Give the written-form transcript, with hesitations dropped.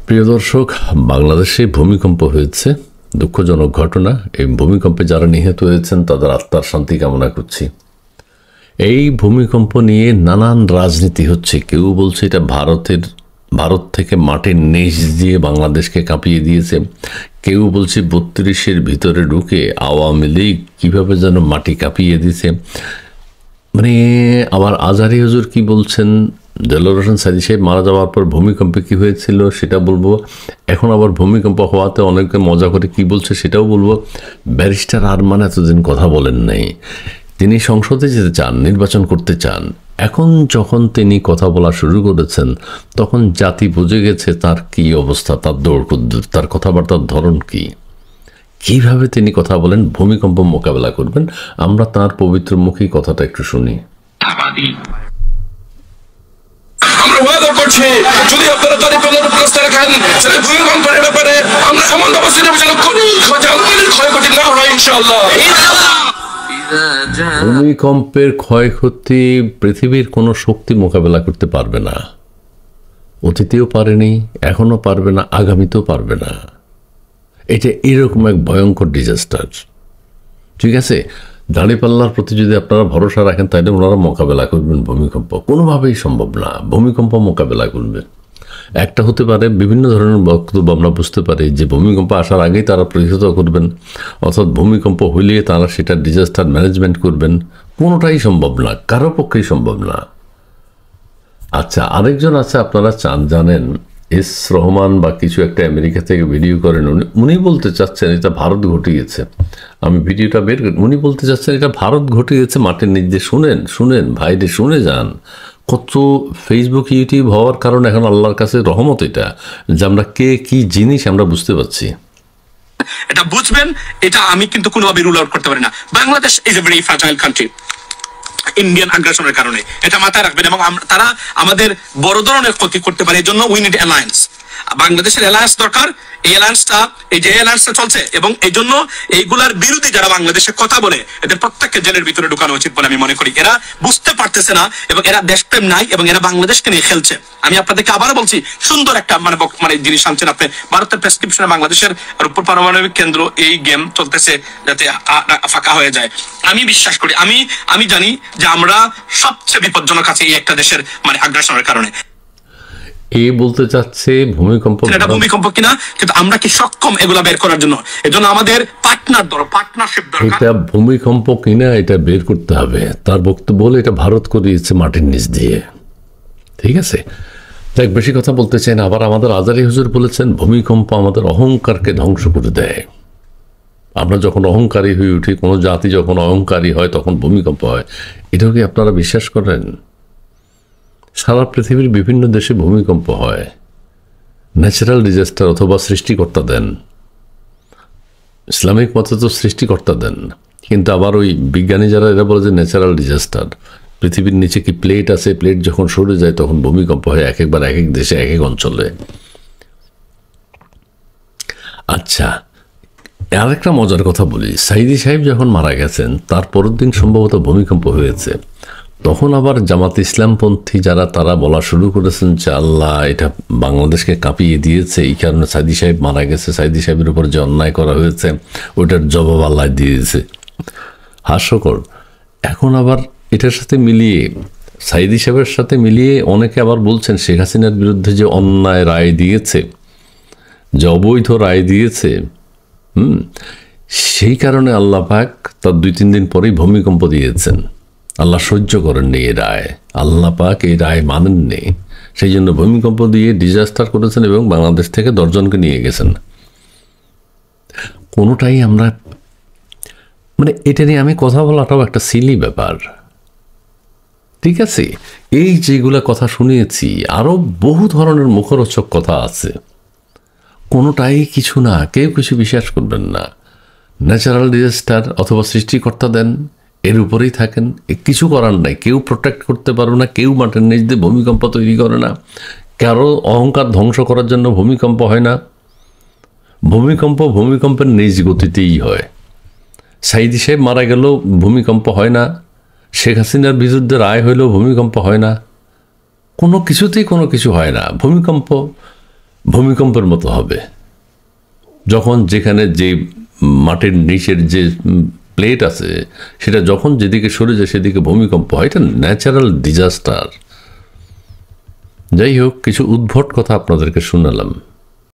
প্রিয় দর্শক, বাংলাদেশে ভূমিকম্প হয়েছে, দুঃখজনক ঘটনা। এই ভূমিকম্পে যারা নিহত হয়েছেন তাদের আত্মার শান্তি কামনা করছি। এই ভূমিকম্প নিয়ে নানান রাজনীতি হচ্ছে। কেউ বলছে এটা ভারত থেকে মাটির নিচ দিয়ে বাংলাদেশকে কাঁপিয়ে দিয়েছে, কেউ বলছে ৩২-এর ভিতরে ঢুকে আওয়ামী লীগ কীভাবে যেন মাটি কাঁপিয়ে দিয়েছে। মানে আবার আজহারি হুজুর কি বলছেন, দেলোয়ার হোসেন সাইদি সাহেব মারা যাওয়ার পর ভূমিকম্পে কী হয়েছিল সেটা বলবো। এখন আবার ভূমিকম্প হওয়াতে অনেকে মজা করে কি বলছে সেটাও বলবো। ব্যারিস্টার আরমান এতদিন কথা বলেন নাই, তিনি সংসদে যেতে চান, নির্বাচন করতে চান। এখন যখন তিনি কথা বলা শুরু করেছেন তখন জাতি বুঝে গেছে তার কি অবস্থা, তার দৌড়কুদ্দুর, তার কথাবার্তার ধরন কি, কিভাবে তিনি কথা বলেন, ভূমিকম্প মোকাবেলা করবেন। আমরা তার পবিত্র মুখী কথাটা একটু শুনি। আমরা ওয়াদা করছি, যদি আপনারা দরিদ্রের প্রশ্ন রাখেন সেটা ভূমিকম্পের ব্যাপারে আমরা এমন ব্যবস্থা নেব যেন কোনো ক্ষয়ক্ষতি না হয় ইনশাআল্লাহ। ভূমিকম্পের ক্ষয়ক্ষতি পৃথিবীর কোনো শক্তি মোকাবেলা করতে পারবে না। অতীতেও পারেনি, এখনও পারবে না, আগামীতেও পারবে না। এটা এরকম এক ভয়ঙ্কর ডিজাস্টার। ঠিক আছে, দাঁড়িপাল্লার প্রতি যদি আপনারা ভরসা রাখেন তাহলে ওনারা মোকাবেলা করবেন ভূমিকম্প। কোনোভাবেই সম্ভব না ভূমিকম্প মোকাবেলা করবে। একটা হতে পারে বিভিন্ন ধরনের বক্তব্য আমরা বুঝতে পারি যে ভূমিকম্প আসার আগেই তারা প্রতিহত করবেন, অর্থাৎ ভূমিকম্প হইলে তারা সেটা ডিজাস্টার ম্যানেজমেন্ট করবেন। কোনোটাই সম্ভব না, কারো পক্ষেই সম্ভব না। আচ্ছা, আরেকজন আছে, আপনারা জানেন এস রহমান বা কিছু একটা আমেরিকা থেকে ভিডিও করেন। উনি বলতে চাচ্ছেন এটা ভারত ঘটিয়েছে। আমি ভিডিওটা বের করি, উনি বলতে চাচ্ছেন এটা ভারত ঘটিয়েছে মাটির নিচ দিয়ে। শুনেন ভাইরে, শুনে যান। কত ফেসবুক ইউটিউব হওয়ার কারণে এখন আল্লাহর কাছে রহমত এটা যে আমরা কে কি জিনিস আমরা বুঝতে পারছি। এটা বুঝবেন, এটা আমি কিন্তু কোনোভাবে রুল আউট করতে পারি না। Bangladesh is a very fragile country Indian আগ্রাসনের কারণে, এটা মাথায় রাখবেন। এবং তারা আমাদের বড় ধরনের ক্ষতি করতে পারে, এই জন্য উই নিড অ্যালায়েন্স। বাংলাদেশের অ্যালায়েন্স দরকার। এই অ্যালায়েন্সটা, এই যে অ্যালায়েন্সটা চলছে, এবং এই জন্য এইগুলার বিরুদ্ধে যারা বাংলাদেশে কথা বলে এদের প্রত্যেককে জেলের ভিতরে ঢুকানো উচিত বলে আমি মনে করি। এরা বুঝতে পারতেছে না এবং এরা দেশপ্রেম নাই এবং এরা বাংলাদেশকে নিয়ে খেলছে। আমি আপনাদেরকে আবারও বলছি, সুন্দর একটা মানে জিনিস আনছেন আপনি। ভারতের প্রেসক্রিপশনে বাংলাদেশের রূপপুর পারমাণবিক কেন্দ্র, এই গেম চলতেছে যাতে ফাঁকা হয়ে যায়। আমি বিশ্বাস করি, আমি জানি যে আমরা সবচেয়ে বিপজ্জনক আছে এই একটা দেশের মানে আগ্রাসনের কারণে। এই বলতে চাচ্ছে ভূমিকম্প কিনা, কিন্তু আমরা কি সক্ষম এগুলা বের করার জন্য? এজন্য আমাদের পার্টনারশিপ দরকার। এটা ভূমিকম্প কিনা এটা বের করতে হবে। তার বক্তব্য হলো এটা ভারত করিয়েছে মাটির নিচ দিয়ে। ঠিক আছে, দেখ, বেশি কথা বলতে চাই না। আবার আমাদের আজহারি হুজুর বলেছেন ভূমিকম্প আমাদের অহংকারকে ধ্বংস করে দেয়। আমরা যখন অহংকারী হয়ে উঠি, কোনো জাতি যখন অহংকারী হয় তখন ভূমিকম্প হয়। এটাও কি আপনারা বিশ্বাস করেন? সারা পৃথিবীর বিভিন্ন দেশে ভূমিকম্প হয়। ন্যাচারাল ডিজাস্টার অথবা সৃষ্টিকর্তা দেন। ইসলামিক মতে তো সৃষ্টিকর্তা দেন, কিন্তু আবার ওই বিজ্ঞানী যারা এরা বলে যে ন্যাচারাল ডিজাস্টার। পৃথিবীর নিচে কি প্লেট আছে, প্লেট যখন সরে যায় তখন ভূমিকম্প হয়, একবার এক এক দেশে এক এক অঞ্চলে। আচ্ছা, আরেকটা মজার কথা বলি। সাইদি সাহেব যখন মারা গেছেন তার পরের দিন সম্ভবত ভূমিকম্প হয়েছে। তখন আবার জামাত ইসলামপন্থী যারা তারা বলা শুরু করেছেন যে আল্লাহ এটা বাংলাদেশকে কাঁপিয়ে দিয়েছে, এই কারণে সাইদি সাহেব মারা গেছে, সাইদি সাহেবের উপর যে অন্যায় করা হয়েছে ওইটার জবাব আল্লাহ দিয়েছে। হাস্যকর। এখন আবার এটার সাথে মিলিয়ে, সাইদি সাহেবের সাথে মিলিয়ে অনেকে আবার বলছেন শেখ হাসিনার বিরুদ্ধে যে অন্যায় রায় দিয়েছে, যে অবৈধ রায় দিয়েছে, সেই কারণে আল্লাহ পাক তার 2-3 দিন পরেই ভূমিকম্প দিয়েছেন। আল্লাহ সহ্য করেননি এই রায়, আল্লাহ পাক এই রায় মানেননি, সেই জন্য ভূমিকম্প দিয়ে ডিজাস্টার করেছেন এবং বাংলাদেশ থেকে 10 জনকে নিয়ে গেছেন। কোনোটাই আমরা মানে এটা নিয়ে আমি কথা বলাটাও একটা সিলি ব্যাপার। ঠিক আছে, এই যেগুলা কথা শুনিয়েছি আরও বহু ধরনের মুখরোচক কথা আছে, কোনোটাই কিছু না, কেউ কিছু বিশ্বাস করবেন না। ন্যাচারাল ডিজাস্টার অথবা সৃষ্টিকর্তা দেন, এর উপরেই থাকেন, কিছু করার নাই। কেউ প্রোটেক্ট করতে পারবে না, কেউ মাটির নিচ দিয়ে ভূমিকম্প তৈরি করে না। কারো অহংকার ধ্বংস করার জন্য ভূমিকম্প হয় না। ভূমিকম্পের নিজ গতিতেই হয়। সাইদি সাহেব মারা গেলেও ভূমিকম্প হয় না, শেখ হাসিনার বিরুদ্ধে রায় হইলেও ভূমিকম্প হয় না, কোনো কিছুতেই কোনো কিছু হয় না। ভূমিকম্প ভূমিকম্পের মতো হবে। যখন যেখানে যে মাটির নিচের যে প্লেট আছে সেটা যখন যেদিকে সরে যায় সেদিকে ভূমিকম্প হয়। এটা ন্যাচারাল ডিজাস্টার। যাই হোক, কিছু উদ্ভট কথা আপনাদেরকে শোনালাম।